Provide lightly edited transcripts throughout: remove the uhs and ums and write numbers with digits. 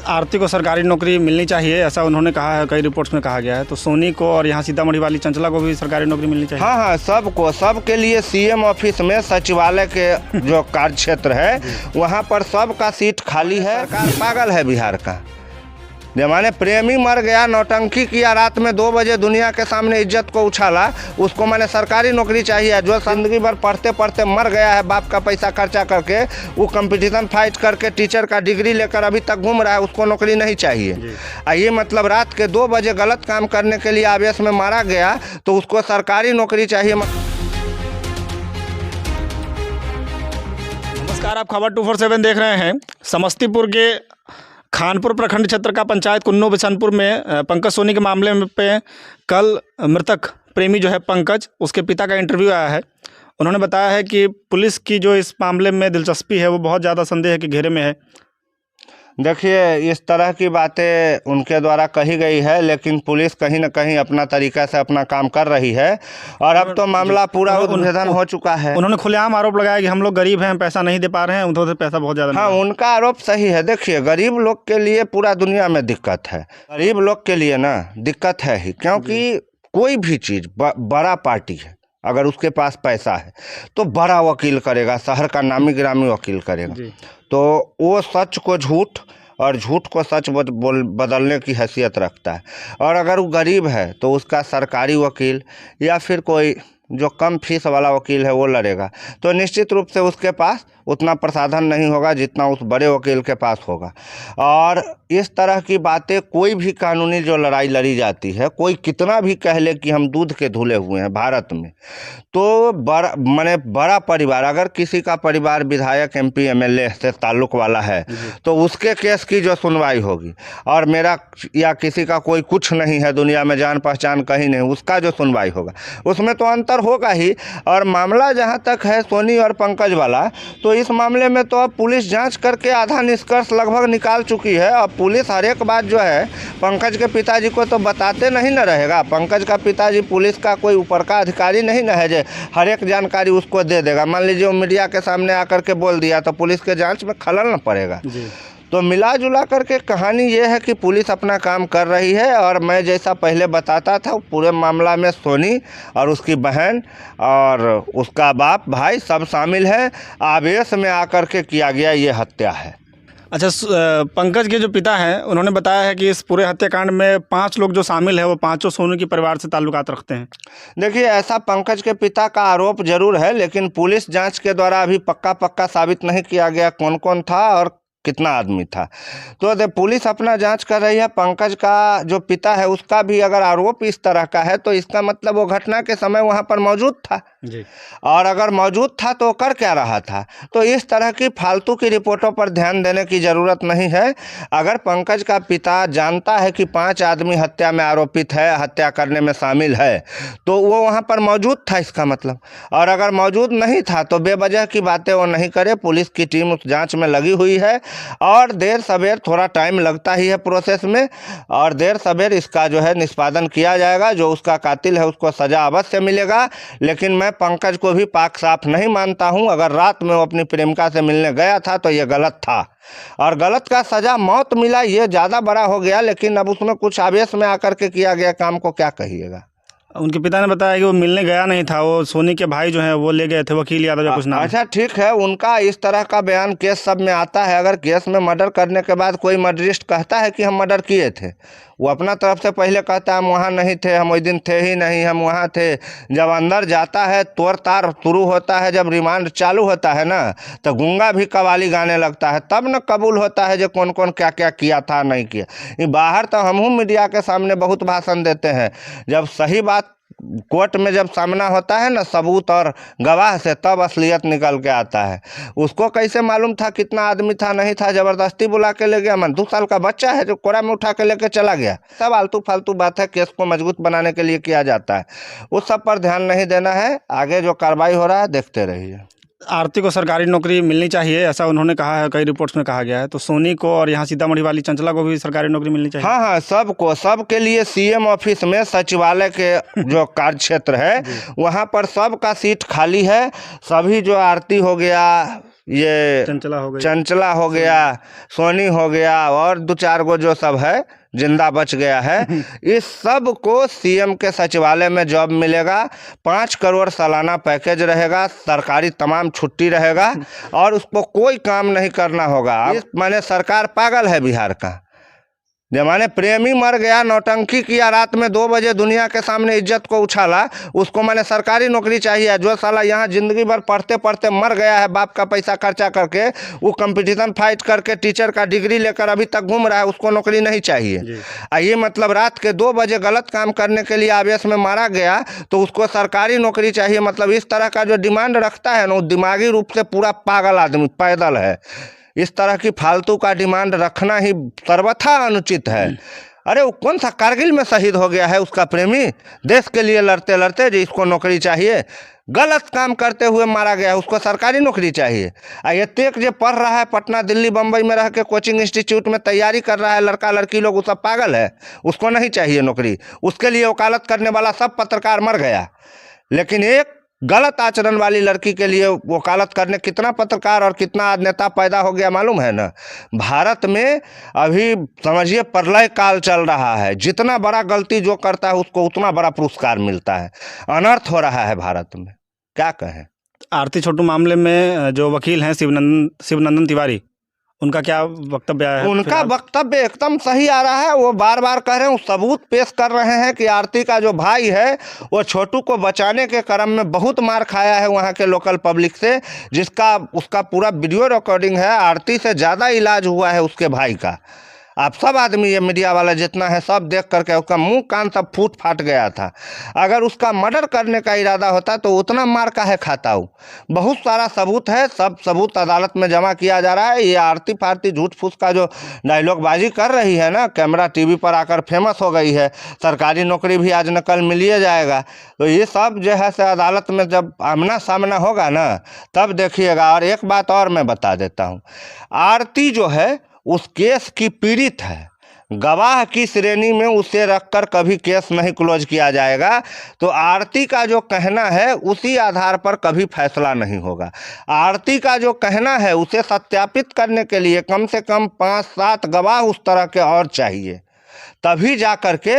आरती को सरकारी नौकरी मिलनी चाहिए, ऐसा उन्होंने कहा है, कई रिपोर्ट्स में कहा गया है। तो सोनी को और यहाँ सीतामढ़ी वाली चंचला को भी सरकारी नौकरी मिलनी चाहिए। हाँ, सबको, सबके लिए सीएम ऑफिस में सचिवालय के जो कार्य क्षेत्र है वहाँ पर सबका सीट खाली है। सरकार पागल है बिहार का। जमाने प्रेमी मर गया, नौटंकी किया, रात में 2 बजे दुनिया के सामने इज्जत को उछाला, उसको मैंने सरकारी नौकरी चाहिए। जो जिंदगी भर पढ़ते पढ़ते मर गया है बाप का पैसा खर्चा करके, वो कंपटीशन फाइट करके टीचर का डिग्री लेकर अभी तक घूम रहा है, उसको नौकरी नहीं चाहिए। ये मतलब रात के 2 बजे गलत काम करने के लिए आवेश में मारा गया तो उसको सरकारी नौकरी चाहिए। नमस्कार, आप खबर 247 देख रहे हैं। समस्तीपुर के खानपुर प्रखंड क्षेत्र का पंचायत कुन्नू बिशनपुर में पंकज सोनी के मामले में पे कल मृतक प्रेमी जो है पंकज, उसके पिता का इंटरव्यू आया है। उन्होंने बताया है कि पुलिस की जो इस मामले में दिलचस्पी है वो बहुत ज़्यादा संदेह है कि घेरे में है। देखिए, इस तरह की बातें उनके द्वारा कही गई है, लेकिन पुलिस कहीं न कहीं अपना तरीक़ा से अपना काम कर रही है और अब तो मामला पूरा उद्भेदन हो चुका है। उन्होंने खुलेआम आरोप लगाया कि हम लोग गरीब हैं, पैसा नहीं दे पा रहे हैं, उधर से पैसा बहुत ज़्यादा। हाँ, उनका आरोप सही है। देखिए, गरीब लोग के लिए पूरा दुनिया में दिक्कत है। गरीब लोग के लिए ना दिक्कत है ही, क्योंकि कोई भी चीज़ बड़ा पार्टी है, अगर उसके पास पैसा है तो बड़ा वकील करेगा, शहर का नामी गिरामी वकील करेगा। तो वो सच को झूठ और झूठ को सच बदलने की हैसियत रखता है। और अगर वो गरीब है तो उसका सरकारी वकील या फिर कोई जो कम फीस वाला वकील है वो लड़ेगा, तो निश्चित रूप से उसके पास उतना प्रसाधन नहीं होगा जितना उस बड़े वकील के पास होगा। और इस तरह की बातें, कोई भी कानूनी जो लड़ाई लड़ी जाती है, कोई कितना भी कह ले कि हम दूध के धुले हुए हैं भारत में, तो बड़ा परिवार, अगर किसी का परिवार विधायक MP MLA से ताल्लुक़ वाला है तो उसके केस की जो सुनवाई होगी, और मेरा या किसी का कोई कुछ नहीं है दुनिया में, जान पहचान कहीं नहीं, उसका जो सुनवाई होगा उसमें तो अंतर होगा ही। और मामला जहाँ तक है सोनी और पंकज वाला, तो इस मामले में तो अब पुलिस जांच करके आधा निष्कर्ष लगभग निकाल चुकी है। अब पुलिस हर एक बात जो है पंकज के पिताजी को तो बताते नहीं न रहेगा। पंकज का पिताजी पुलिस का कोई ऊपर का अधिकारी नहीं न है जो हर एक जानकारी उसको दे देगा। मान लीजिए वो मीडिया के सामने आकर के बोल दिया तो पुलिस के जांच में खलल न पड़ेगा। तो मिला जुला करके कहानी ये है कि पुलिस अपना काम कर रही है। और मैं जैसा पहले बताता था, पूरे मामला में सोनी और उसकी बहन और उसका बाप भाई सब शामिल है। आवेश में आकर के किया गया ये हत्या है। अच्छा, पंकज के जो पिता हैं उन्होंने बताया है कि इस पूरे हत्याकांड में 5 लोग जो शामिल है वो 5 सोनी के परिवार से ताल्लुकात रखते हैं। देखिए, ऐसा पंकज के पिता का आरोप जरूर है, लेकिन पुलिस जांच के द्वारा अभी पक्का साबित नहीं किया गया कौन कौन था और कितना आदमी था। तो पुलिस अपना जांच कर रही है। पंकज का जो पिता है उसका भी अगर आरोप इस तरह का है तो इसका मतलब वो घटना के समय वहां पर मौजूद था जी। और अगर मौजूद था तो कर क्या रहा था। तो इस तरह की फालतू की रिपोर्टों पर ध्यान देने की ज़रूरत नहीं है। अगर पंकज का पिता जानता है कि 5 आदमी हत्या में आरोपित है, हत्या करने में शामिल है, तो वो वहाँ पर मौजूद था इसका मतलब। और अगर मौजूद नहीं था तो बेवजह की बातें वो नहीं करे। पुलिस की टीम उस जाँच में लगी हुई है और देर सवेर, थोड़ा टाइम लगता ही है प्रोसेस में, और देर सवेर इसका जो है निष्पादन किया जाएगा। जो उसका कातिल है उसको सज़ा अवश्य मिलेगा। लेकिन मैं पंकज को भी पाक साफ नहीं मानता हूं। अगर रात में वो अपनी प्रेमिका से मिलने गया था तो ये गलत था, और गलत का सज़ा मौत मिला, ये ज़्यादा बड़ा हो गया। लेकिन अब उसमें कुछ आवेश में आकर के किया गया काम को क्या कहिएगा। उनके पिता ने बताया कि वो मिलने गया नहीं था, वो सोनी के भाई जो है वो ले गए थे, वकील यादव या कुछ नाम। अच्छा, ठीक है, उनका इस तरह का बयान केस सब में आता है। अगर केस में मर्डर करने के बाद कोई मर्डरिस्ट कहता है कि हम मर्डर किए थे, वो अपना तरफ से पहले कहता है हम वहाँ नहीं थे, हम उस दिन थे ही नहीं, हम वहाँ थे। जब अंदर जाता है, तोड़ तार शुरू होता है, जब रिमांड चालू होता है ना, तो गूंगा भी कवाली गाने लगता है, तब न कबूल होता है जो कौन कौन क्या क्या किया था नहीं किया। ये बाहर तो हम मीडिया के सामने बहुत भाषण देते हैं, जब सही बात कोर्ट में जब सामना होता है ना सबूत और गवाह से, तब असलियत निकल के आता है। उसको कैसे मालूम था कितना आदमी था नहीं था, ज़बरदस्ती बुला के ले गया। 2 साल का बच्चा है जो कोरा में उठा के लेके चला गया। सब आलतू फालतू बात है, केस को मजबूत बनाने के लिए किया जाता है। उस सब पर ध्यान नहीं देना है। आगे जो कार्रवाई हो रहा है देखते रहिए। आरती को सरकारी नौकरी मिलनी चाहिए, ऐसा उन्होंने कहा है, कई रिपोर्ट्स में कहा गया है। तो सोनी को और यहाँ सीतामढ़ी वाली चंचला को भी सरकारी नौकरी मिलनी चाहिए। हाँ, सबको, सबके लिए सीएम ऑफिस में सचिवालय के जो कार्य क्षेत्र है वहाँ पर सबका सीट खाली है। सभी जो आरती हो गया, ये चंचला हो गया, सोनी हो गया और 2-4 गो जो सब है जिंदा बच गया है, इस सब को सीएम के सचिवालय में जॉब मिलेगा, 5 करोड़ सालाना पैकेज रहेगा, सरकारी तमाम छुट्टी रहेगा और उसको कोई काम नहीं करना होगा। माने सरकार पागल है बिहार का। माने प्रेमी मर गया, नौटंकी किया, रात में 2 बजे दुनिया के सामने इज्जत को उछाला, उसको माने सरकारी नौकरी चाहिए। जो साला यहाँ जिंदगी भर पढ़ते पढ़ते मर गया है बाप का पैसा खर्चा करके, वो कंपटीशन फाइट करके टीचर का डिग्री लेकर अभी तक घूम रहा है, उसको नौकरी नहीं चाहिए। ये मतलब रात के 2 बजे गलत काम करने के लिए आवेश में मारा गया तो उसको सरकारी नौकरी चाहिए। मतलब इस तरह का जो डिमांड रखता है ना, वो दिमागी रूप से पूरा पागल आदमी, पैदल है। इस तरह की फालतू का डिमांड रखना ही सर्वथा अनुचित है। अरे वो कौन सा कारगिल में शहीद हो गया है उसका प्रेमी, देश के लिए लड़ते लड़ते, जो इसको नौकरी चाहिए। गलत काम करते हुए मारा गया है, उसको सरकारी नौकरी चाहिए। ये तेक जो पढ़ रहा है पटना दिल्ली बम्बई में रह के कोचिंग इंस्टीट्यूट में तैयारी कर रहा है, लड़का लड़की लोग, वो सब पागल है, उसको नहीं चाहिए नौकरी। उसके लिए वकालत करने वाला सब पत्रकार मर गया, लेकिन एक गलत आचरण वाली लड़की के लिए वकालत करने कितना पत्रकार और कितना नेता पैदा हो गया मालूम है ना। भारत में अभी समझिए प्रलय काल चल रहा है, जितना बड़ा गलती जो करता है उसको उतना बड़ा पुरस्कार मिलता है। अनर्थ हो रहा है भारत में, क्या कहें। आरती छोटू मामले में जो वकील हैं शिवनंदन तिवारी, उनका क्या वक्तव्य है? उनका वक्तव्य एकदम सही आ रहा है। वो बार बार कह रहे हैं, सबूत पेश कर रहे हैं कि आरती का जो भाई है वो छोटू को बचाने के क्रम में बहुत मार खाया है वहाँ के लोकल पब्लिक से, जिसका उसका पूरा वीडियो रिकॉर्डिंग है। आरती से ज़्यादा इलाज हुआ है उसके भाई का। आप सब आदमी, ये मीडिया वाला जितना है, सब देख करके उसका मुंह कान सब फूट फाट गया था। अगर उसका मर्डर करने का इरादा होता तो उतना मार काहे खाता हूँ। बहुत सारा सबूत है, सब सबूत अदालत में जमा किया जा रहा है। ये आरती फारती झूठ फूस का जो डायलॉगबाजी कर रही है ना, कैमरा टीवी पर आकर फेमस हो गई है, सरकारी नौकरी भी आज नकल मिलिए जाएगा, तो ये सब जो है से अदालत में जब आमना सामना होगा ना, तब देखिएगा। और एक बात और मैं बता देता हूँ, आरती जो है उस केस की पीड़ित है, गवाह की श्रेणी में उसे रखकर कभी केस नहीं क्लोज किया जाएगा। तो आरती का जो कहना है उसी आधार पर कभी फैसला नहीं होगा। आरती का जो कहना है उसे सत्यापित करने के लिए कम से कम 5-7 गवाह उस तरह के और चाहिए, तभी जा कर के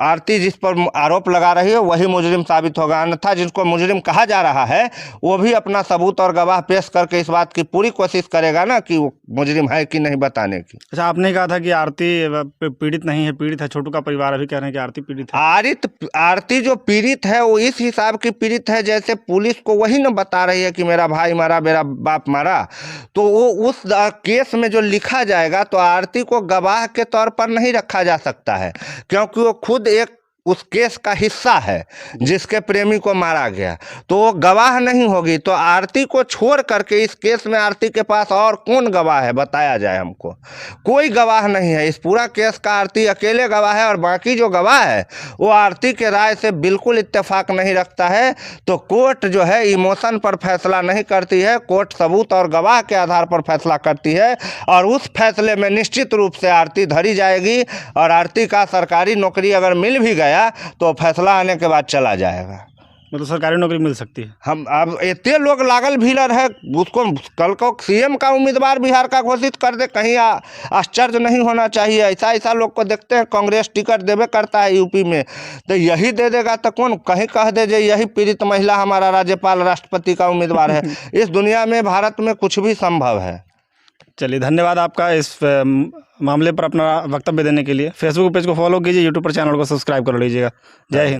आरती जिस पर आरोप लगा रही है वही मुजरिम साबित होगा। अन्यथा जिसको मुजरिम कहा जा रहा है वो भी अपना सबूत और गवाह पेश करके इस बात की पूरी कोशिश करेगा ना कि वो मुजरिम है कि नहीं बताने की। अच्छा, आपने कहा था कि आरती पीड़ित नहीं है, पीड़ित है। छोटू का परिवार अभी कह रहे हैं कि आरती पीड़ित है। आरती जो पीड़ित है वो इस हिसाब की पीड़ित है जैसे पुलिस को वही न बता रही है कि मेरा भाई मारा, मेरा बाप मारा, तो वो उस केस में जो लिखा जाएगा तो आरती को गवाह के तौर पर नहीं रखा जा सकता है, क्योंकि वो खुद एक उस केस का हिस्सा है जिसके प्रेमी को मारा गया, तो वो गवाह नहीं होगी। तो आरती को छोड़ करके इस केस में आरती के पास और कौन गवाह है, बताया जाए हमको। कोई गवाह नहीं है इस पूरा केस का, आरती अकेले गवाह है और बाकी जो गवाह है वो आरती के राय से बिल्कुल इत्तेफाक नहीं रखता है। तो कोर्ट जो है इमोशन पर फैसला नहीं करती है, कोर्ट सबूत और गवाह के आधार पर फैसला करती है, और उस फैसले में निश्चित रूप से आरती धरी जाएगी। और आरती का सरकारी नौकरी अगर मिल भी गया तो फैसला आने के बाद चला जाएगा। मतलब सरकारी नौकरी मिल सकती है। हम अब इतने लोग लागल भीलर है, उसको कल को सीएम का उम्मीदवार बिहार का घोषित कर दे, कहीं आश्चर्य नहीं होना चाहिए। ऐसा लोग को देखते हैं, कांग्रेस टिकट देवे करता है यूपी में, तो यही दे देगा तो कौन कहीं कह दे यही पीड़ित महिला हमारा राज्यपाल राष्ट्रपति का उम्मीदवार है। इस दुनिया में भारत में कुछ भी संभव है। चलिए, धन्यवाद आपका इस मामले पर अपना वक्तव्य देने के लिए। फेसबुक पेज को फॉलो कीजिए, यूट्यूब पर चैनल को सब्सक्राइब कर लीजिएगा। जय हिंद।